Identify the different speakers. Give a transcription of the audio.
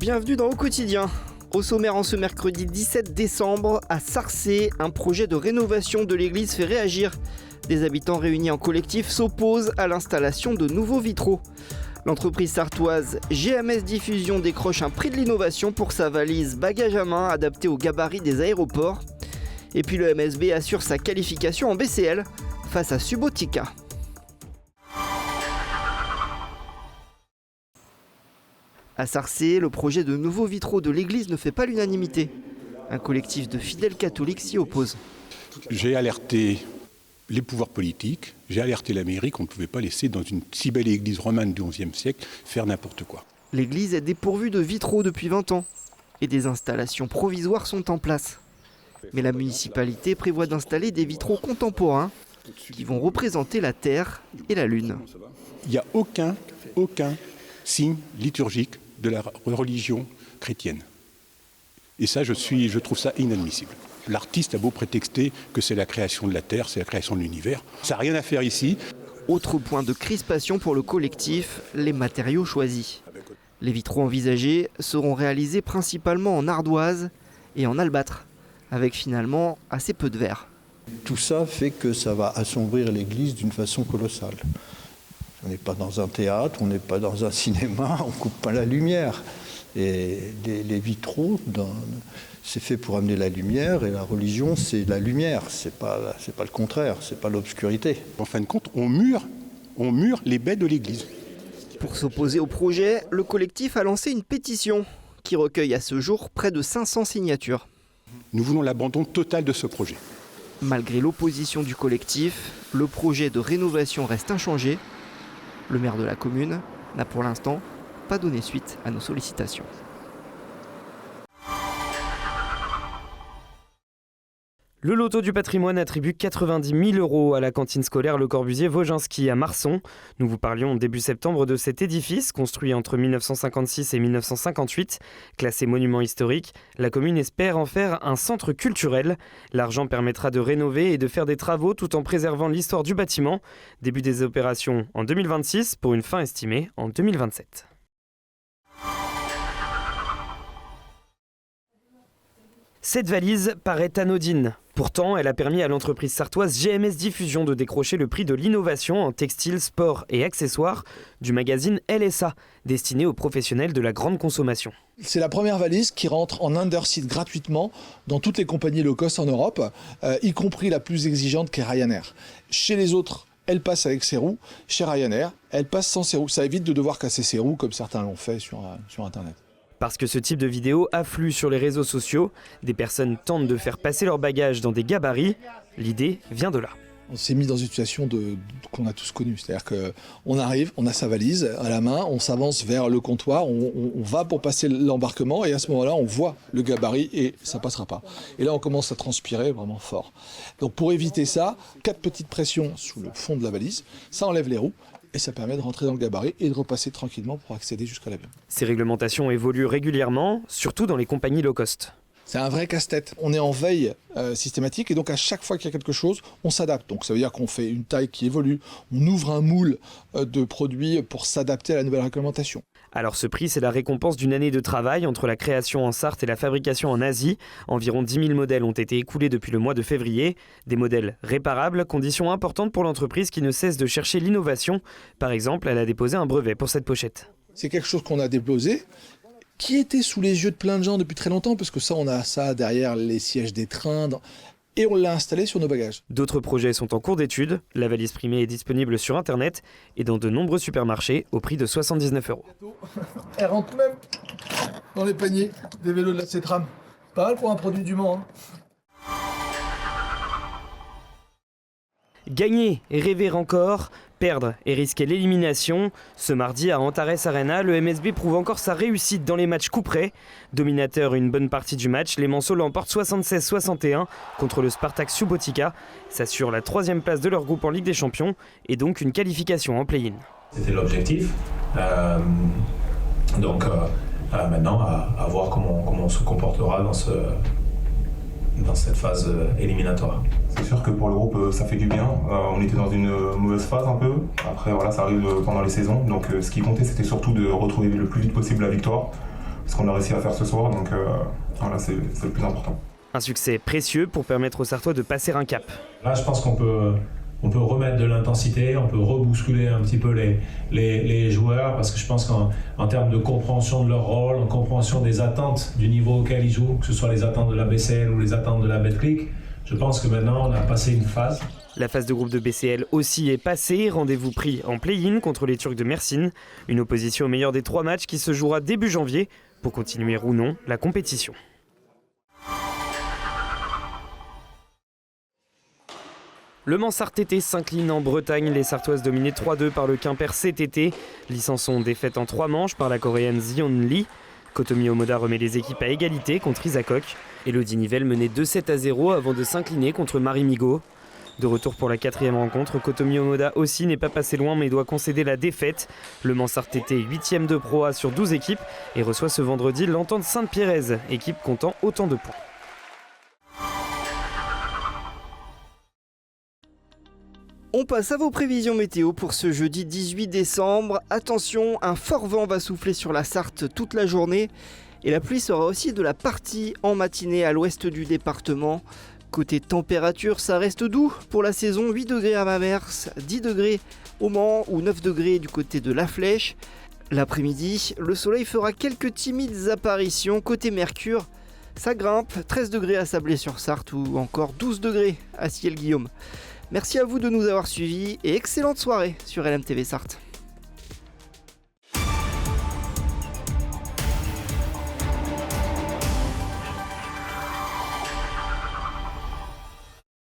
Speaker 1: Bienvenue dans Au Quotidien. Au sommaire en ce mercredi 17 décembre, à Sarcé, un projet de rénovation de l'église fait réagir. Des habitants réunis en collectif s'opposent à l'installation de nouveaux vitraux. L'entreprise sartoise GMS Diffusion décroche un prix de l'innovation pour sa valise bagage à main adaptée au gabarit des aéroports. Et puis le MSB assure sa qualification en BCL face à Subotica. À Sarcé, le projet de nouveaux vitraux de l'église ne fait pas l'unanimité. Un collectif de fidèles catholiques s'y oppose.
Speaker 2: J'ai alerté les pouvoirs politiques, j'ai alerté la mairie qu'on ne pouvait pas laisser dans une si belle église romane du XIe siècle faire n'importe quoi.
Speaker 1: L'église est dépourvue de vitraux depuis 20 ans et des installations provisoires sont en place. Mais la municipalité prévoit d'installer des vitraux contemporains qui vont représenter la Terre et la Lune.
Speaker 2: Il n'y a aucun signe liturgique de la religion chrétienne. Et ça, je trouve ça inadmissible. L'artiste a beau prétexter que c'est la création de la Terre, c'est la création de l'univers. Ça n'a rien à faire ici.
Speaker 1: Autre point de crispation pour le collectif, les matériaux choisis. Les vitraux envisagés seront réalisés principalement en ardoise et en albâtre, avec finalement assez peu de verre.
Speaker 3: Tout ça fait que ça va assombrir l'église d'une façon colossale. On n'est pas dans un théâtre, on n'est pas dans un cinéma, on ne coupe pas la lumière. Et les vitraux, c'est fait pour amener la lumière, et la religion, c'est la lumière, c'est pas le contraire, c'est pas l'obscurité.
Speaker 2: En fin de compte, on mure les baies de l'église.
Speaker 1: Pour s'opposer au projet, le collectif a lancé une pétition qui recueille à ce jour près de 500 signatures.
Speaker 2: Nous voulons l'abandon total de ce projet.
Speaker 1: Malgré l'opposition du collectif, le projet de rénovation reste inchangé. Le maire de la commune n'a pour l'instant pas donné suite à nos sollicitations.
Speaker 4: Le loto du patrimoine attribue 90 000 € à la cantine scolaire Le Corbusier-Woginski à Marson. Nous vous parlions début septembre de cet édifice, construit entre 1956 et 1958. Classé monument historique, la commune espère en faire un centre culturel. L'argent permettra de rénover et de faire des travaux tout en préservant l'histoire du bâtiment. Début des opérations en 2026 pour une fin estimée en 2027. Cette valise paraît anodine. Pourtant, elle a permis à l'entreprise sartoise GMS Diffusion de décrocher le prix de l'innovation en textile, sport et accessoires du magazine LSA, destiné aux professionnels de la grande consommation.
Speaker 5: C'est la première valise qui rentre en underseat gratuitement dans toutes les compagnies low cost en Europe, y compris la plus exigeante qui est Ryanair. Chez les autres, elle passe avec ses roues. Chez Ryanair, elle passe sans ses roues. Ça évite de devoir casser ses roues comme certains l'ont fait sur Internet.
Speaker 4: Parce que ce type de vidéo afflue sur les réseaux sociaux, des personnes tentent de faire passer leur bagage dans des gabarits. L'idée vient de là.
Speaker 5: On s'est mis dans une situation qu'on a tous connue. C'est-à-dire qu'on arrive, on a sa valise à la main, on s'avance vers le comptoir, on va pour passer l'embarquement et à ce moment-là, on voit le gabarit et ça ne passera pas. Et là, on commence à transpirer vraiment fort. Donc pour éviter ça, 4 petites pressions sous le fond de la valise, ça enlève les roues. Et ça permet de rentrer dans le gabarit et de repasser tranquillement pour accéder jusqu'à l'avion.
Speaker 4: Ces réglementations évoluent régulièrement, surtout dans les compagnies low cost.
Speaker 5: C'est un vrai casse-tête. On est en veille systématique et donc à chaque fois qu'il y a quelque chose, on s'adapte. Donc ça veut dire qu'on fait une taille qui évolue, on ouvre un moule de produits pour s'adapter à la nouvelle réglementation.
Speaker 4: Alors ce prix, c'est la récompense d'une année de travail entre la création en Sarthe et la fabrication en Asie. Environ 10 000 modèles ont été écoulés depuis le mois de février. Des modèles réparables, condition importante pour l'entreprise qui ne cesse de chercher l'innovation. Par exemple, elle a déposé un brevet pour cette pochette.
Speaker 5: C'est quelque chose qu'on a déposé, qui était sous les yeux de plein de gens depuis très longtemps, parce que ça, on a ça derrière les sièges des trains, et on l'a installé sur nos bagages.
Speaker 4: D'autres projets sont en cours d'étude. La valise primée est disponible sur Internet et dans de nombreux supermarchés au prix de 79 €.
Speaker 5: Elle rentre même dans les paniers des vélos de la CETRAM. Pas mal pour un produit du Mans.
Speaker 4: Gagner et rêver encore, perdre et risquer l'élimination. Ce mardi à Antares Arena, le MSB prouve encore sa réussite dans les matchs couperets. Dominateur une bonne partie du match, les Manceaux l'emportent 76-61 contre le Spartak Subotica. S'assure la 3e place de leur groupe en Ligue des Champions et donc une qualification en play-in.
Speaker 6: C'était l'objectif. Maintenant, à voir comment on se comportera dans cette phase éliminatoire.
Speaker 7: C'est sûr que pour le groupe, ça fait du bien. On était dans une mauvaise phase un peu. Après, voilà, ça arrive pendant les saisons. Donc, ce qui comptait, c'était surtout de retrouver le plus vite possible la victoire ce qu'on a réussi à faire ce soir. Donc voilà, c'est le plus important.
Speaker 4: Un succès précieux pour permettre aux Sartois de passer un cap.
Speaker 6: Là, je pense qu'on peut remettre de l'intensité, on peut rebousculer un petit peu les joueurs, parce que je pense qu'en termes de compréhension de leur rôle, en compréhension des attentes du niveau auquel ils jouent, que ce soit les attentes de la BCL ou les attentes de la Betclic, je pense que maintenant on a passé une phase.
Speaker 4: La phase de groupe de BCL aussi est passée, rendez-vous pris en play-in contre les Turcs de Mersin. Une opposition au meilleur des 3 matchs qui se jouera début janvier pour continuer ou non la compétition. Le Mans Sarthété s'incline en Bretagne, les Sartoises dominées 3-2 par le Quimper CTT. Licençon défaite en 3 manches par la Coréenne Zion Lee. Kotomi Omoda remet les équipes à égalité contre Isakok. Elodie Nivelle menait 2-7-0 avant de s'incliner contre Marie Migaud. De retour pour la 4e rencontre, Kotomi Omoda aussi n'est pas passé loin mais doit concéder la défaite. Le Mans Sarthété 8e de Pro A sur 12 équipes et reçoit ce vendredi l'Entente Sainte-Pierraise, équipe comptant autant de points.
Speaker 1: On passe à vos prévisions météo pour ce jeudi 18 décembre. Attention, un fort vent va souffler sur la Sarthe toute la journée et la pluie sera aussi de la partie en matinée à l'ouest du département. Côté température, ça reste doux pour la saison, 8 degrés à Mamers, 10 degrés au Mans ou 9 degrés du côté de La Flèche. L'après-midi, le soleil fera quelques timides apparitions. Côté Mercure, ça grimpe, 13 degrés à Sablé-sur-Sarthe ou encore 12 degrés à Ciel-Guillaume. Merci à vous de nous avoir suivis et excellente soirée sur LMTV Sarthe.